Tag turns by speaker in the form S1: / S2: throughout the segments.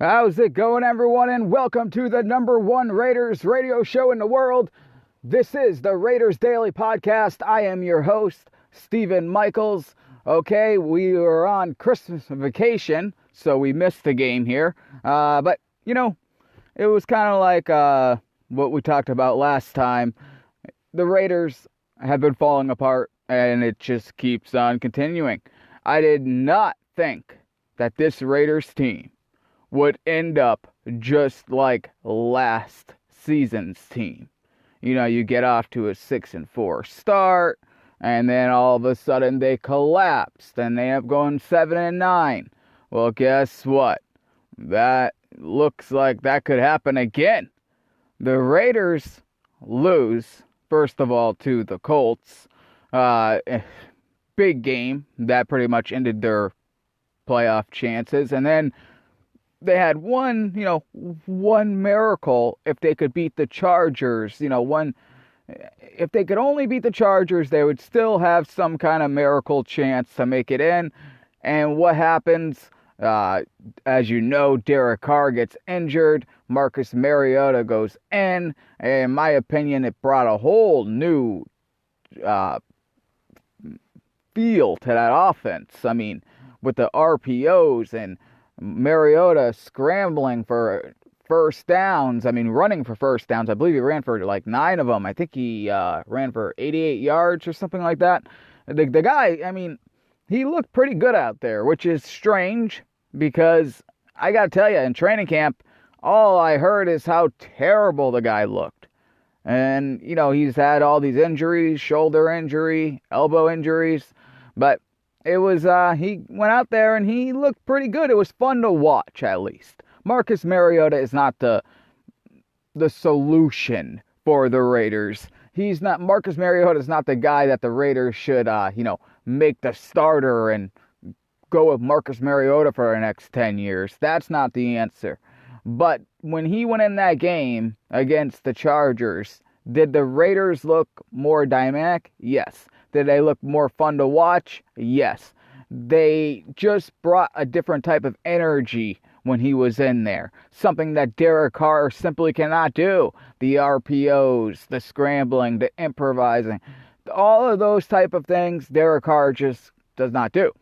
S1: How's it going, everyone? And welcome to the number one Raiders radio show in the world. This is the Raiders Daily Podcast. I am your host, Stephen Michaels. Okay, we were on Christmas vacation, so we missed the game here. But, it was kind of like what we talked about last time. The Raiders have been falling apart, and it just keeps on continuing. I did not think that this Raiders team would end up just like last season's team. You get off to a 6-4 start, and then all of a sudden they collapsed, and they end up going 7-9. Well, guess what? That looks like that could happen again. The Raiders lose, first of all, to the Colts. Big game that pretty much ended their playoff chances, and then they had one miracle if they could beat the Chargers. If they could only beat the Chargers, they would still have some kind of miracle chance to make it in. And what happens? As you know, Derek Carr gets injured. Marcus Mariota goes in. In my opinion, it brought a whole new feel to that offense. I mean, with the RPOs and Mariota scrambling for first downs. I mean, running for first downs. I believe he ran for like 9 of them. I think he ran for 88 yards or something like that. The guy, I mean, he looked pretty good out there, which is strange because I got to tell you, in training camp, all I heard is how terrible the guy looked. And, he's had all these injuries, shoulder injury, elbow injuries, but it was, he went out there and he looked pretty good. It was fun to watch, at least. Marcus Mariota is not the solution for the Raiders. Marcus Mariota is not the guy that the Raiders should, make the starter and go with Marcus Mariota for the next 10 years. That's not the answer. But when he went in that game against the Chargers, did the Raiders look more dynamic? Yes. Did they look more fun to watch? Yes. They just brought a different type of energy when he was in there. Something that Derek Carr simply cannot do. The RPOs, the scrambling, the improvising. All of those type of things, Derek Carr just does not do.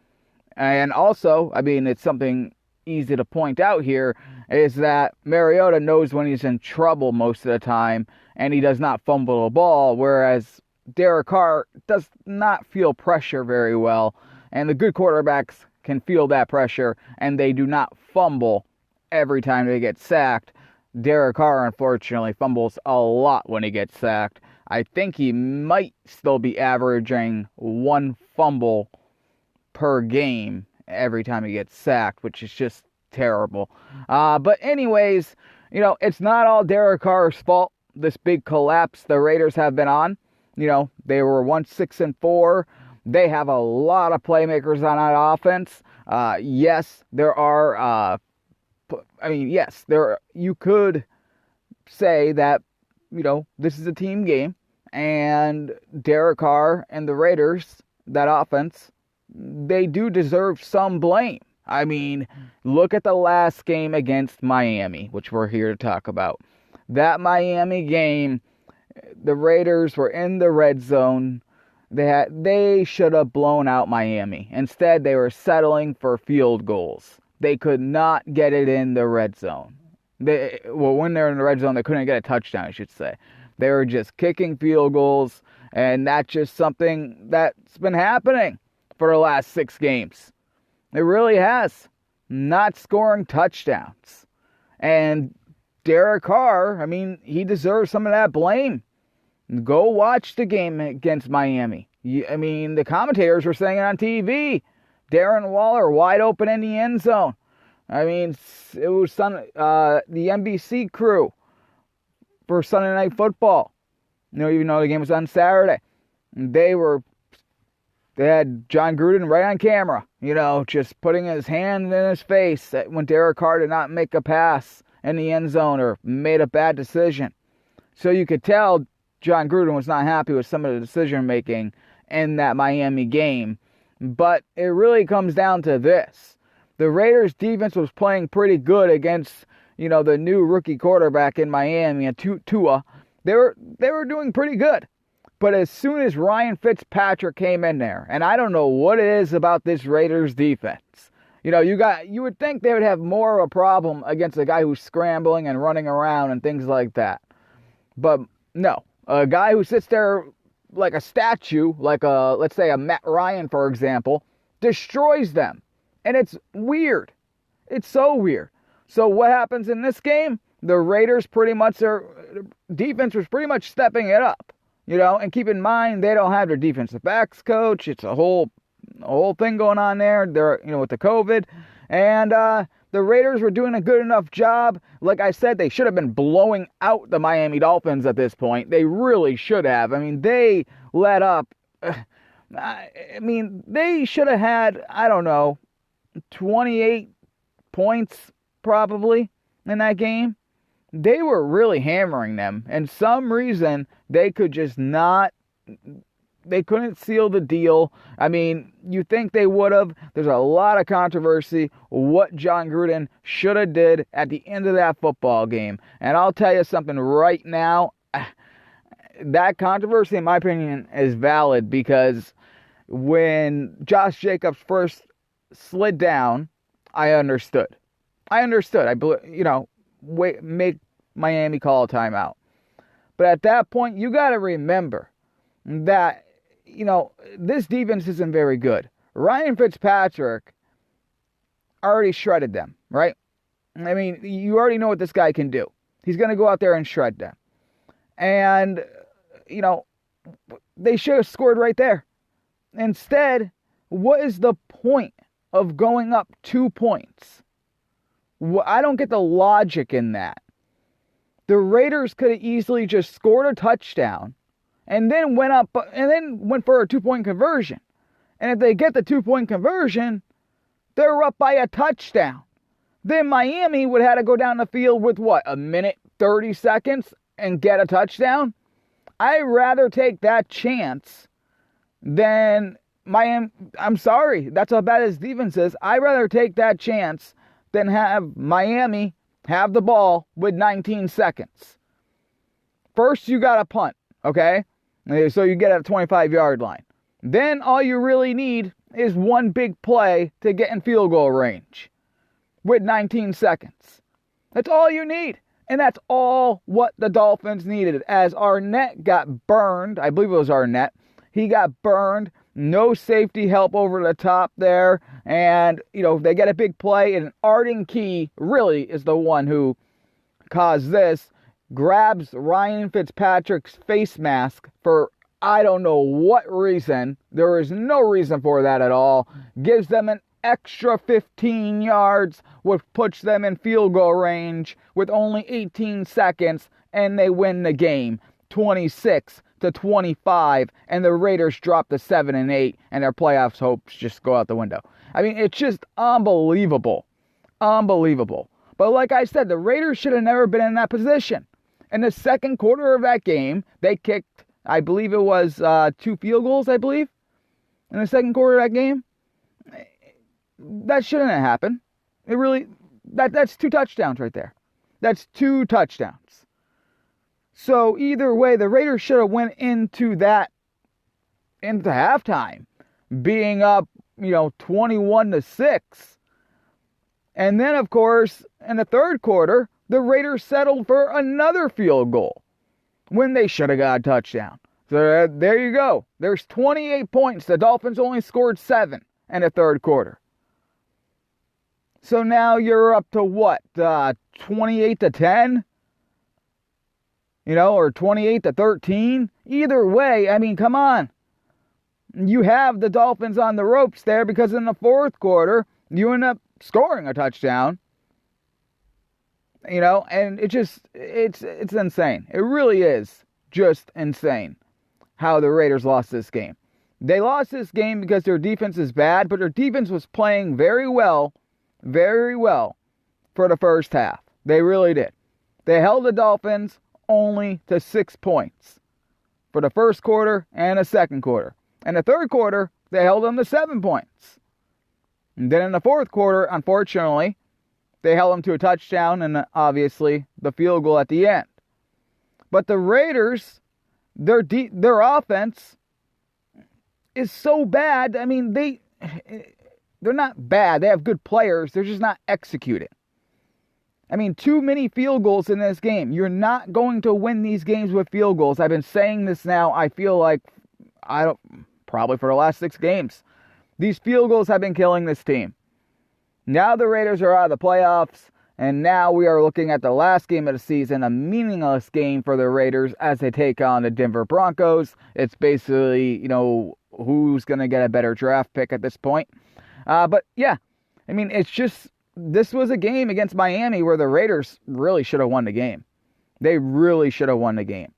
S1: And also, I mean, it's something easy to point out here, is that Mariota knows when he's in trouble most of the time, and he does not fumble the ball, whereas Derek Carr does not feel pressure very well, and the good quarterbacks can feel that pressure, and they do not fumble every time they get sacked. Derek Carr, unfortunately, fumbles a lot when he gets sacked. I think he might still be averaging 1 fumble per game every time he gets sacked, which is just terrible. But anyways, it's not all Derek Carr's fault, this big collapse the Raiders have been on. They were once 6-4. They have a lot of playmakers on that offense. Yes, there are. You could say that this is a team game, and Derek Carr and the Raiders, that offense, they do deserve some blame. I mean, look at the last game against Miami, which we're here to talk about. That Miami game, the Raiders were in the red zone. They should have blown out Miami. Instead, they were settling for field goals. They could not get it in the red zone. When they're in the red zone, they couldn't get a touchdown, I should say. They were just kicking field goals, and that's just something that's been happening for the last 6 games. It really has. Not scoring touchdowns. And Derek Carr, I mean, he deserves some of that blame. Go watch the game against Miami. I mean, the commentators were saying it on TV. Darren Waller wide open in the end zone. I mean, it was the NBC crew for Sunday Night Football. Even though the game was on Saturday. They had John Gruden right on camera, just putting his hand in his face when Derek Carr did not make a pass in the end zone or made a bad decision. So you could tell John Gruden was not happy with some of the decision making in that Miami game. But it really comes down to this. The Raiders defense was playing pretty good against, the new rookie quarterback in Miami, and Tua. They were doing pretty good. But as soon as Ryan Fitzpatrick came in there, and I don't know what it is about this Raiders defense. You would think they would have more of a problem against a guy who's scrambling and running around and things like that. But no, a guy who sits there like a statue, let's say a Matt Ryan, for example, destroys them. And it's weird. It's so weird. So what happens in this game? The Raiders their defense was pretty much stepping it up. And keep in mind, they don't have their defensive backs coach. It's a whole thing going on there. They're, with the COVID. And the Raiders were doing a good enough job. Like I said, they should have been blowing out the Miami Dolphins at this point. They really should have. I mean, they let up. They should have had, 28 points probably in that game. They were really hammering them. And some reason, they could just not, they couldn't seal the deal. I mean, you think they would have. There's a lot of controversy what Jon Gruden should have did at the end of that football game. And I'll tell you something right now. That controversy, in my opinion, is valid because when Josh Jacobs first slid down, I understood. Make Miami call a timeout. But at that point, you got to remember that, this defense isn't very good. Ryan Fitzpatrick already shredded them, right? I mean, you already know what this guy can do. He's going to go out there and shred them. And, they should have scored right there. Instead, what is the point of going up 2 points? I don't get the logic in that. The Raiders could have easily just scored a touchdown and then went for a 2-point conversion. And if they get the 2-point conversion, they're up by a touchdown. Then Miami would have to go down the field with a minute, 30 seconds and get a touchdown? I'd rather take that chance than Miami. I'm sorry, that's how bad his defense is. I'd rather take that chance than have Miami have the ball with 19 seconds. First, you got to punt, okay? So you get at a 25-yard line. Then all you really need is one big play to get in field goal range with 19 seconds. That's all you need. And that's all what the Dolphins needed. As Arnett got burned, I believe it was Arnett, he got burned. No safety help over the top there. And, they get a big play. And Arden Key really is the one who caused this. Grabs Ryan Fitzpatrick's face mask for I don't know what reason. There is no reason for that at all. Gives them an extra 15 yards, which puts them in field goal range with only 18 seconds. And they win the game 26-25, and the Raiders drop to 7-8, and their playoffs hopes just go out the window. I mean, it's just unbelievable. Unbelievable. But like I said, the Raiders should have never been in that position. In the second quarter of that game, they kicked, I believe it was 2 field goals, in the second quarter of that game. That shouldn't have happened. It really, that's 2 touchdowns right there. That's 2 touchdowns. So either way, the Raiders should have went into halftime being up, 21-6. And then, of course, in the third quarter, the Raiders settled for another field goal when they should have got a touchdown. So there you go. There's 28 points. The Dolphins only scored 7 in the third quarter. So now you're up to what? 28-10? Or 28-13. Either way, I mean, come on. You have the Dolphins on the ropes there because in the fourth quarter, you end up scoring a touchdown. And it's insane. It really is just insane how the Raiders lost this game. They lost this game because their defense is bad, but their defense was playing very well for the first half. They really did. They held the Dolphins only to 6 points for the first quarter and the second quarter. And the third quarter, they held them to 7 points. And then in the fourth quarter, unfortunately, they held him to a touchdown and obviously the field goal at the end. But the Raiders, their offense is so bad. I mean, they're not bad. They have good players. They're just not executing. I mean, too many field goals in this game. You're not going to win these games with field goals. I've been saying this now, I feel like, probably for the last 6 games. These field goals have been killing this team. Now the Raiders are out of the playoffs, and now we are looking at the last game of the season, a meaningless game for the Raiders as they take on the Denver Broncos. It's basically, who's going to get a better draft pick at this point. But yeah, I mean, it's just, this was a game against Miami where the Raiders really should have won the game. They really should have won the game.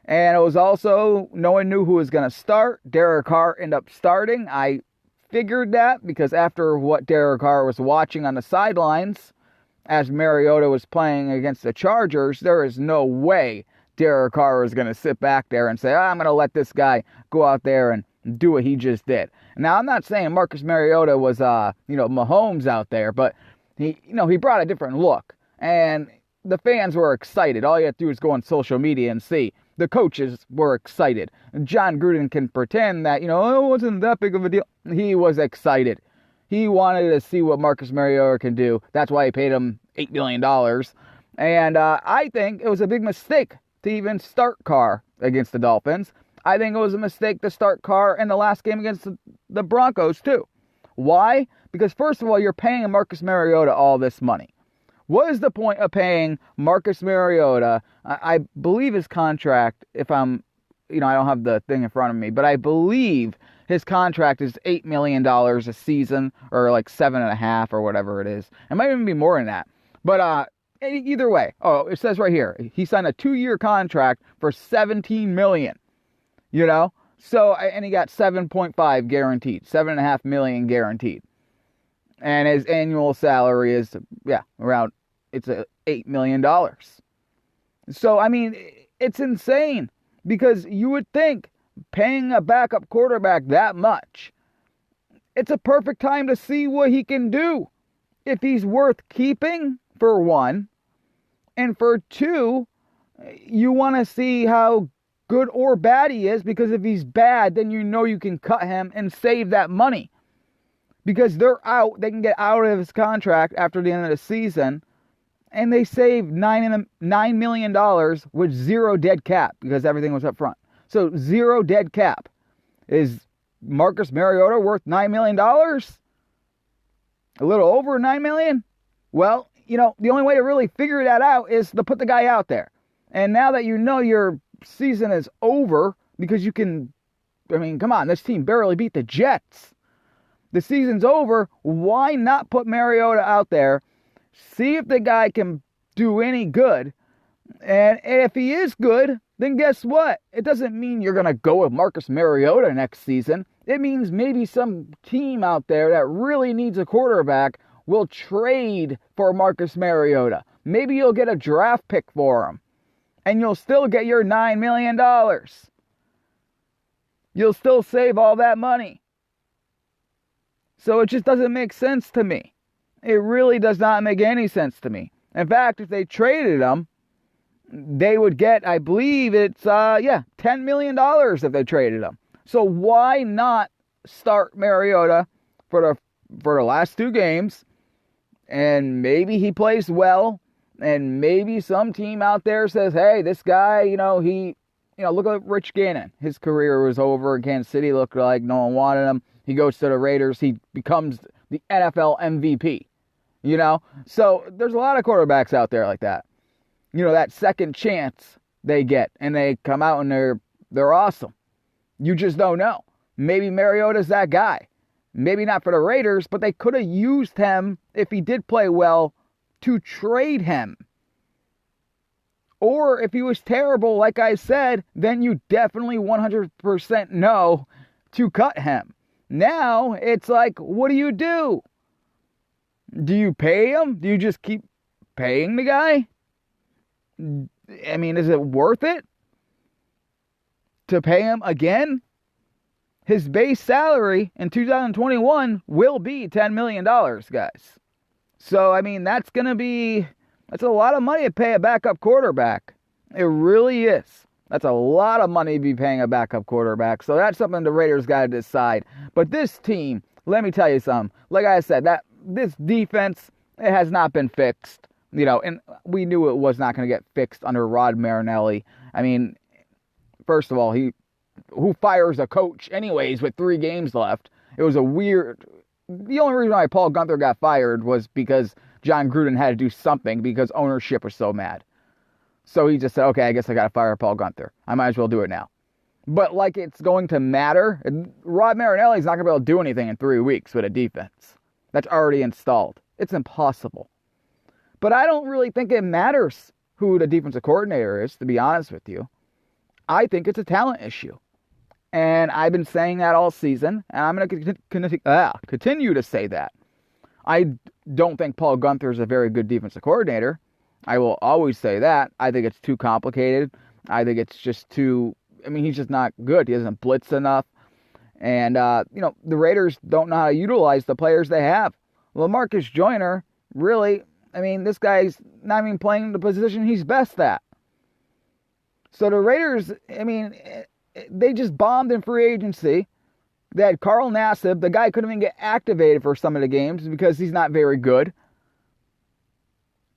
S1: And it was also, no one knew who was going to start. Derek Carr ended up starting. I figured that because after what Derek Carr was watching on the sidelines as Mariota was playing against the Chargers, there is no way Derek Carr was going to sit back there and say, I'm going to let this guy go out there and do what he just did. Now, I'm not saying Marcus Mariota was, Mahomes out there, but he brought a different look. And the fans were excited. All you have to do is go on social media and see. The coaches were excited. John Gruden can pretend that, it wasn't that big of a deal. He was excited. He wanted to see what Marcus Mariota can do. That's why he paid him $8 million. And I think it was a big mistake to even start Carr against the Dolphins. I think it was a mistake to start Carr in the last game against the Broncos, too. Why? Because, first of all, you're paying Marcus Mariota all this money. What is the point of paying Marcus Mariota? I believe his contract, if I'm, I don't have the thing in front of me, but I believe his contract is $8 million a season, or like 7.5 or whatever it is. It might even be more than that. But either way, it says right here, he signed a 2-year contract for $17 million. So, and he got 7.5 guaranteed, 7.5 million guaranteed. And his annual salary is, around, it's $8 million. So, I mean, it's insane because you would think paying a backup quarterback that much, it's a perfect time to see what he can do. If he's worth keeping, for one, and for two, you want to see how good or bad he is, because if he's bad, then you can cut him and save that money. Because they can get out of his contract after the end of the season, and they save $9 million with 0 dead cap because everything was up front. So 0 dead cap. Is Marcus Mariota worth $9 million? A little over $9 million? Well, the only way to really figure that out is to put the guy out there. And now that your season is over, because come on, this team barely beat the Jets. The season's over. Why not put Mariota out there? See if the guy can do any good. And if he is good, then guess what? It doesn't mean you're going to go with Marcus Mariota next season. It means maybe some team out there that really needs a quarterback will trade for Marcus Mariota. Maybe you'll get a draft pick for him. And you'll still get your $9 million. You'll still save all that money. So it just doesn't make sense to me. It really does not make any sense to me. In fact, if they traded him, they would get, I believe it's, $10 million if they traded him. So why not start Mariota for the last 2 games, and maybe he plays well, and maybe some team out there says, hey, this guy, look at Rich Gannon. His career was over in Kansas City, looked like no one wanted him. He goes to the Raiders, he becomes the NFL MVP, So there's a lot of quarterbacks out there like that. That second chance they get, and they come out and they're awesome. You just don't know. Maybe Mariota's that guy. Maybe not for the Raiders, but they could have used him, if he did play well, to trade him. Or if he was terrible, like I said, then you definitely 100% know to cut him. Now, it's like, what do? Do you pay him? Do you just keep paying the guy? I mean, is it worth it to pay him again his base salary in 2021 will be $10 million, guys. So, I mean, that's a lot of money to pay a backup quarterback. It really is. That's a lot of money to be paying a backup quarterback. So that's something the Raiders got to decide. But this team, let me tell you something. Like I said, that this defense, it has not been fixed. And we knew it was not going to get fixed under Rod Marinelli. I mean, first of all, who fires a coach anyways with 3 games left? It was a weird... The only reason why Paul Guenther got fired was because John Gruden had to do something because ownership was so mad. So he just said, okay, I guess I got to fire Paul Guenther. I might as well do it now. But like it's going to matter, Rod Marinelli's not going to be able to do anything in 3 weeks with a defense that's already installed. It's impossible. But I don't really think it matters who the defensive coordinator is, to be honest with you. I think it's a talent issue. And I've been saying that all season, and I'm going to continue to say that. I don't think Paul Guenther is a very good defensive coordinator. I will always say that. I think it's too complicated. I think it's just too... I mean, he's just not good. He doesn't blitz enough. And, the Raiders don't know how to utilize the players they have. LaMarcus Joyner, really, I mean, this guy's not even playing the position he's best at. So the Raiders, I mean, they just bombed in free agency. They had Carl Nassib. The guy couldn't even get activated for some of the games because he's not very good.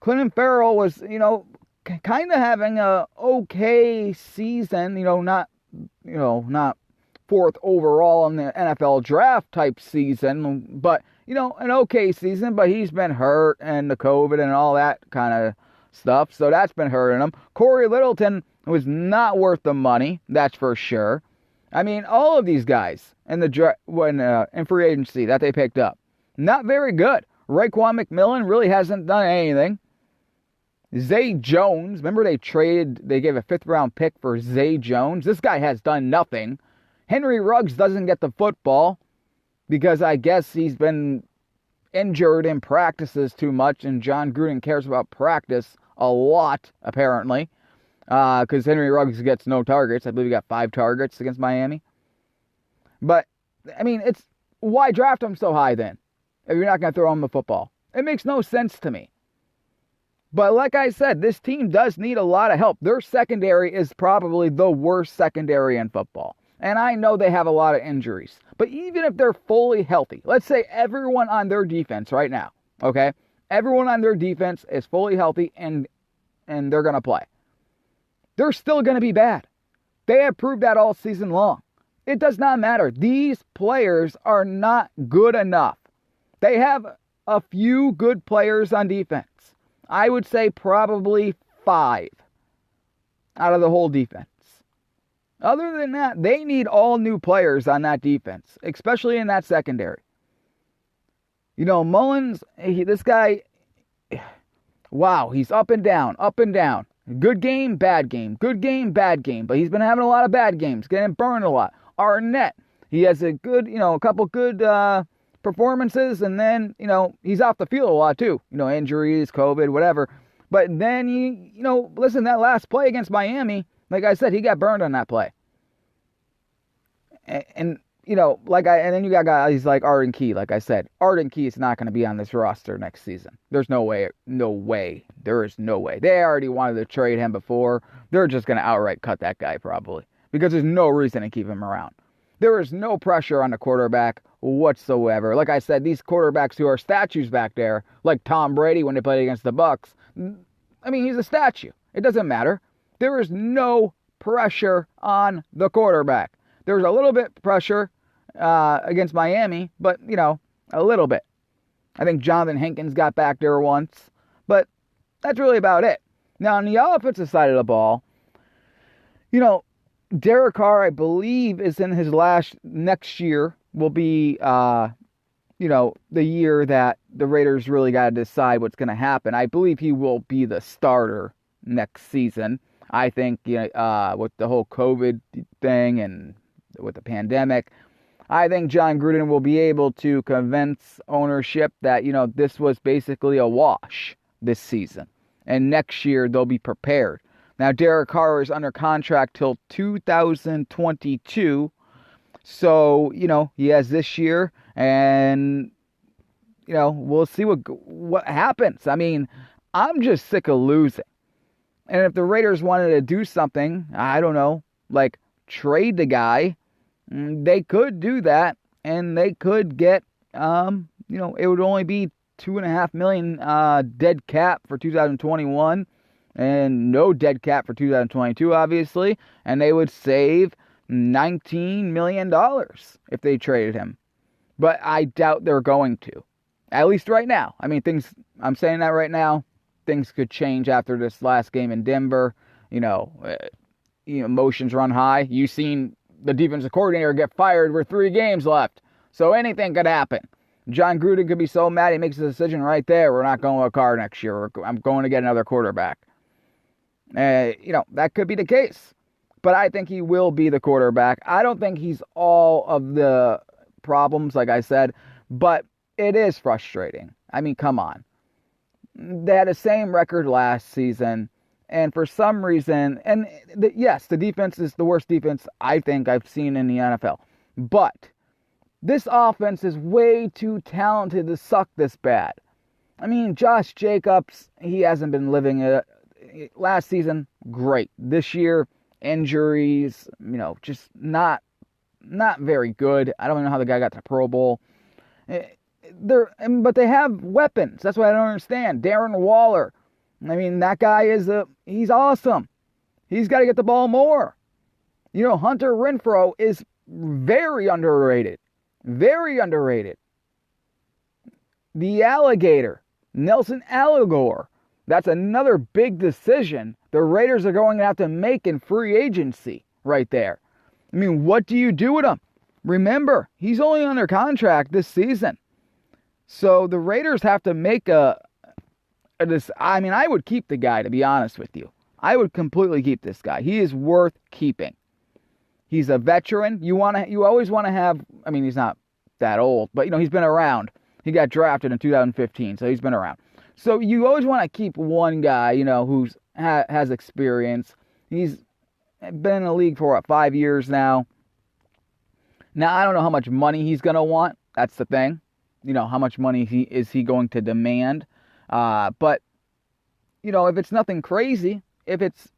S1: Clinton Farrell was, kind of having a okay season, not 4th overall in the NFL draft type season, but, an okay season, but he's been hurt and the COVID and all that kind of stuff, so that's been hurting him. Corey Littleton was not worth the money, that's for sure. I mean, all of these guys in in free agency that they picked up, not very good. Raekwon McMillan really hasn't done anything. Zay Jones, remember they gave a 5th round pick for Zay Jones? This guy has done nothing. Henry Ruggs doesn't get the football because I guess he's been injured in practices too much, and John Gruden cares about practice a lot, apparently, because Henry Ruggs gets no targets. I believe he got 5 targets against Miami. But, I mean, why draft him so high then if you're not going to throw him the football? It makes no sense to me. But like I said, this team does need a lot of help. Their secondary is probably the worst secondary in football. And I know they have a lot of injuries. But even if they're fully healthy, let's say everyone on their defense right now, okay? Everyone on their defense is fully healthy and they're going to play. They're still going to be bad. They have proved that all season long. It does not matter. These players are not good enough. They have a few good players on defense. I would say probably 5 out of the whole defense. Other than that, they need all new players on that defense, especially in that secondary. Mullins, this guy, wow, he's up and down, up and down. Good game, bad game. Good game, bad game. But he's been having a lot of bad games, getting burned a lot. Arnett, he has a good, a couple good performances, and then, he's off the field a lot too. Injuries, COVID, whatever. But then, listen, that last play against Miami, like I said, he got burned on that play. And then you got guys like Arden Key, like I said. Arden Key is not going to be on this roster next season. There's no way. There is no way. They already wanted to trade him before. They're just going to outright cut that guy probably. Because there's no reason to keep him around. There is no pressure on the quarterback whatsoever. Like I said, these quarterbacks who are statues back there, like Tom Brady when they played against the Bucs, I mean, he's a statue. It doesn't matter. There is no pressure on the quarterback. There was a little bit pressure against Miami, but, a little bit. I think Jonathan Hankins got back there once, but that's really about it. Now, on the offensive side of the ball, Derek Carr, I believe, is in his next year will be, the year that the Raiders really got to decide what's going to happen. I believe he will be the starter next season. I think with the whole COVID thing and with the pandemic, I think John Gruden will be able to convince ownership that, this was basically a wash this season. And next year they'll be prepared. Now, Derek Carr is under contract till 2022. So, he has this year, and, we'll see what happens. I mean, I'm just sick of losing. And if the Raiders wanted to do something, I don't know, like trade the guy, they could do that, and they could get, it would only be $2.5 million dead cap for 2021, and no dead cap for 2022, obviously, and they would save $19 million if they traded him. But I doubt they're going to, at least right now. I mean, I'm saying that right now. Things could change after this last game in Denver. Emotions run high. You've seen the defensive coordinator get fired with 3 games left. So anything could happen. John Gruden could be so mad he makes a decision right there. We're not going to a car next year. I'm going to get another quarterback. That could be the case. But I think he will be the quarterback. I don't think he's all of the problems, like I said. But it is frustrating. I mean, come on. They had the same record last season, and for some reason, yes, the defense is the worst defense I think I've seen in the NFL. But this offense is way too talented to suck this bad. I mean, Josh Jacobs, he hasn't been living it. Last season, great. This year, injuries, just not very good. I don't even know how the guy got to Pro Bowl. But they have weapons. That's what I don't understand. Darren Waller. I mean, that guy he's awesome. He's got to get the ball more. Hunter Renfrow is very underrated. Very underrated. The alligator, Nelson Aguilar. That's another big decision the Raiders are going to have to make in free agency right there. I mean, what do you do with him? Remember, he's only under contract this season. So the Raiders have to make I would keep the guy, to be honest with you. I would completely keep this guy. He is worth keeping. He's a veteran. You always want to have, I mean, he's not that old, but he's been around. He got drafted in 2015, so he's been around. So you always want to keep one guy, who's has experience. He's been in the league for 5 years now. Now, I don't know how much money he's going to want. That's the thing. How much money is he going to demand? But, if it's nothing crazy, if it's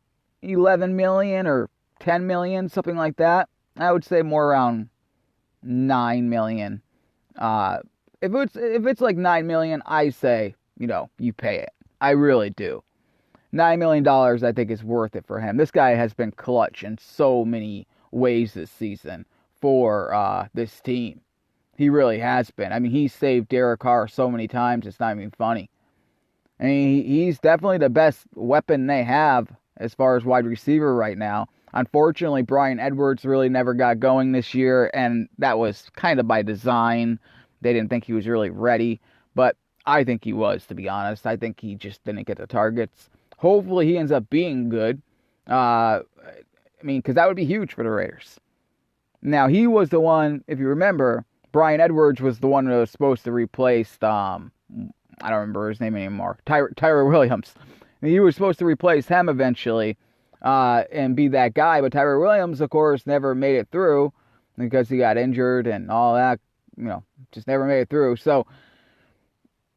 S1: 11 million or 10 million, something like that, I would say more around 9 million. If it's like 9 million, I say, you pay it. I really do. $9 million, I think, is worth it for him. This guy has been clutch in so many ways this season for this team. He really has been. I mean, he saved Derek Carr so many times, it's not even funny. I mean, he's definitely the best weapon they have as far as wide receiver right now. Unfortunately, Bryan Edwards really never got going this year, and that was kind of by design. They didn't think he was really ready, but I think he was, to be honest. I think he just didn't get the targets. Hopefully, he ends up being good. Because that would be huge for the Raiders. Now, he was the one, if you remember, Bryan Edwards was the one who was supposed to replace, I don't remember his name anymore, Tyrell Williams. He was supposed to replace him eventually and be that guy, but Tyrell Williams, of course, never made it through because he got injured and all that, just never made it through. So,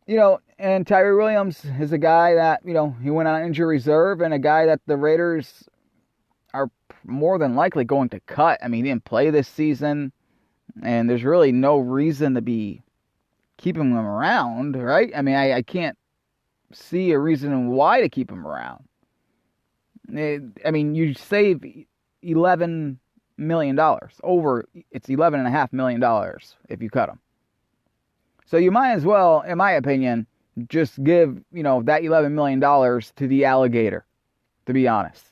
S1: and Tyrell Williams is a guy that, he went on injury reserve and a guy that the Raiders are more than likely going to cut. I mean, he didn't play this season. And there's really no reason to be keeping him around, right? I mean, I can't see a reason why to keep him around. I mean, you save $11 million. It's $11.5 million if you cut him. So you might as well, in my opinion, just give, that $11 million to the alligator, to be honest.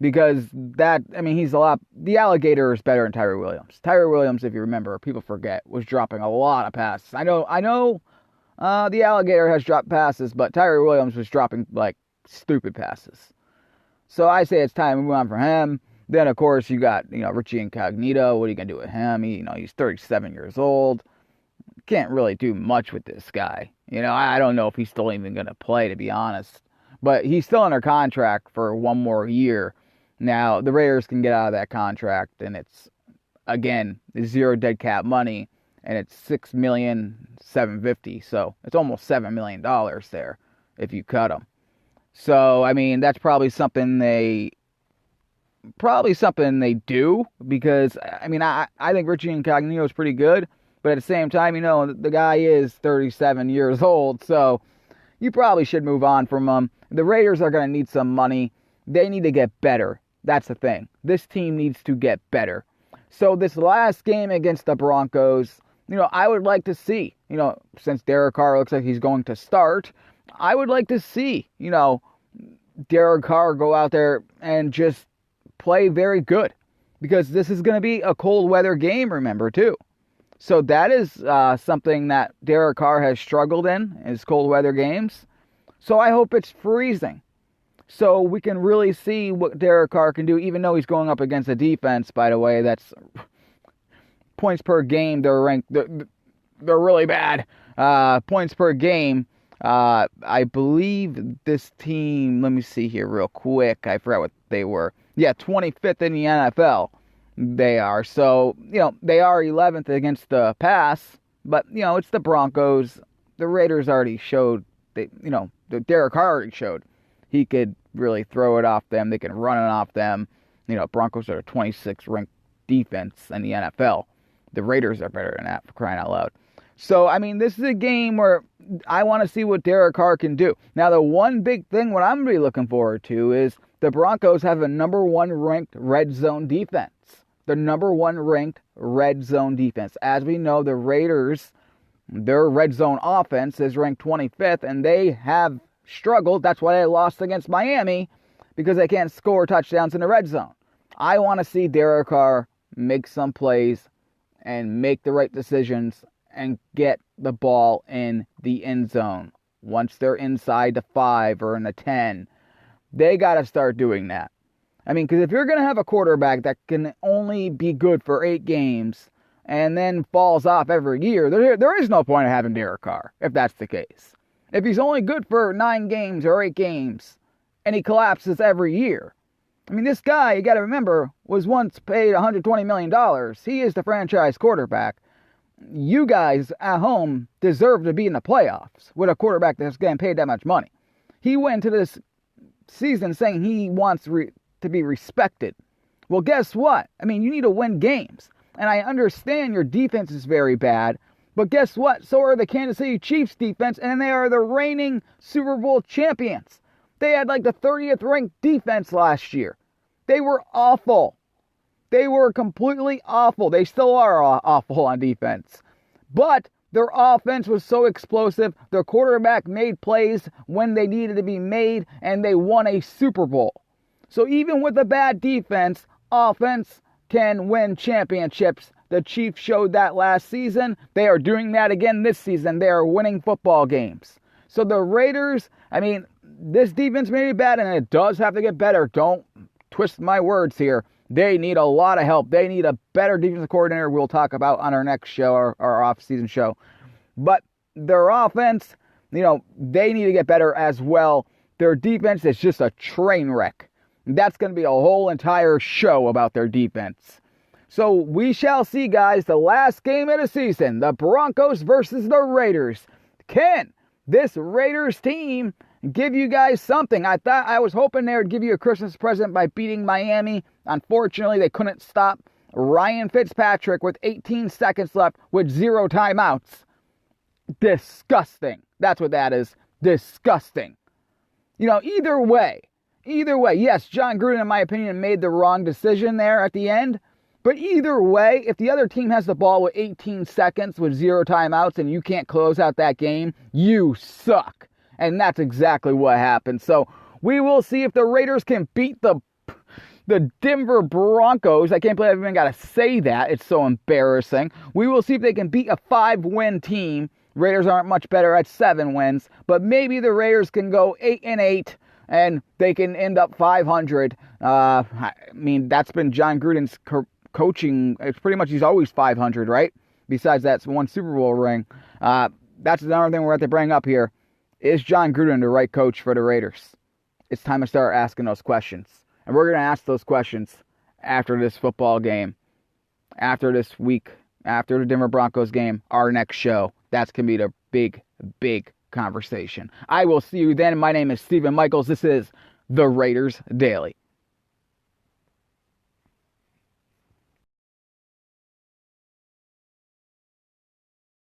S1: Because the alligator is better than Tyrell Williams. Tyrell Williams, if you remember, people forget, was dropping a lot of passes. I know the alligator has dropped passes, but Tyrell Williams was dropping, stupid passes. So I say it's time to move on from him. Then, of course, you got, Richie Incognito. What are you going to do with him? He's 37 years old. Can't really do much with this guy. I don't know if he's still even going to play, to be honest. But he's still under contract for one more year. Now, the Raiders can get out of that contract, and it's again, zero dead cap money, and it's $6,750,000. So it's almost $7 million there if you cut him. So, I mean, that's probably something they do, because, I mean, I think Richie Incognito is pretty good, but at the same time, the guy is 37 years old, so you probably should move on from him. The Raiders are going to need some money. They need to get better. That's the thing. This team needs to get better. So this last game against the Broncos, I would like to see, since Derek Carr looks like he's going to start, I would like to see, Derek Carr go out there and just play very good, because this is going to be a cold weather game, remember, too. So that is something that Derek Carr has struggled in his cold weather games. So I hope it's freezing, so we can really see what Derek Carr can do, even though he's going up against a defense, by the way, that's points per game. They're ranked, they're really bad. Points per game. I believe this team, let me see here real quick. I forgot what they were. Yeah, 25th in the NFL. They are. So, they are 11th against the pass, but, it's the Broncos. The Raiders already showed, the Derek Carr already showed he could really throw it off them. They can run it off them. Broncos are a 26th ranked defense in the NFL. The Raiders are better than that, for crying out loud. So, I mean, this is a game where I want to see what Derek Carr can do. Now, the one big thing, what I'm really looking forward to, is the Broncos have a number 1 ranked red zone defense. The number 1 ranked red zone defense. As we know, the Raiders, their red zone offense is ranked 25th, and they have struggled. That's why they lost against Miami, because they can't score touchdowns in the red zone. I want to see Derek Carr make some plays and make the right decisions and get the ball in the end zone. Once they're inside the 5 or in the 10, they got to start doing that. I mean, because if you're going to have a quarterback that can only be good for 8 games and then falls off every year, there is no point in having Derek Carr, if that's the case. If he's only good for 9 games or 8 games and he collapses every year. I mean, this guy, you got to remember, was once paid $120 million. He is the franchise quarterback. You guys at home deserve to be in the playoffs with a quarterback that's getting paid that much money. He went into this season saying he wants to be respected. Well, guess what? I mean, you need to win games. And I understand your defense is very bad, but guess what? So are the Kansas City Chiefs defense, and they are the reigning Super Bowl champions. They had like the 30th ranked defense last year. They were awful. They were completely awful. They still are awful on defense. But their offense was so explosive. Their quarterback made plays when they needed to be made, and they won a Super Bowl. So even with a bad defense, offense can win championships. The Chiefs showed that last season. They are doing that again this season. They are winning football games. So the Raiders, I mean, this defense may be bad, and it does have to get better. Don't twist my words here. They need a lot of help. They need a better defensive coordinator we'll talk about on our next show, our off-season show. But their offense, they need to get better as well. Their defense is just a train wreck. That's going to be a whole entire show about their defense. So we shall see, guys, the last game of the season, the Broncos versus the Raiders. Can this Raiders team give you guys something? I was hoping they would give you a Christmas present by beating Miami. Unfortunately, they couldn't stop Ryan Fitzpatrick with 18 seconds left with 0 timeouts. Disgusting. That's what that is. Disgusting. Either way, yes, John Gruden, in my opinion, made the wrong decision there at the end. But either way, if the other team has the ball with 18 seconds with 0 timeouts and you can't close out that game, you suck. And that's exactly what happened. So we will see if the Raiders can beat the Denver Broncos. I can't believe I've even got to say that. It's so embarrassing. We will see if they can beat a 5-win team. Raiders aren't much better at 7 wins. But maybe the Raiders can go 8-8 and they can end up 500. I mean, that's been John Gruden's coaching. It's pretty much he's always 500, right? Besides that one Super Bowl ring. That's another thing we're going to bring up here. Is John Gruden the right coach for the Raiders? It's time to start asking those questions. And we're going to ask those questions after this football game after this week, after the Denver Broncos game, our next show. That's going to be the big conversation. I will see you then. My name is Stephen Michaels. This is the Raiders Daily.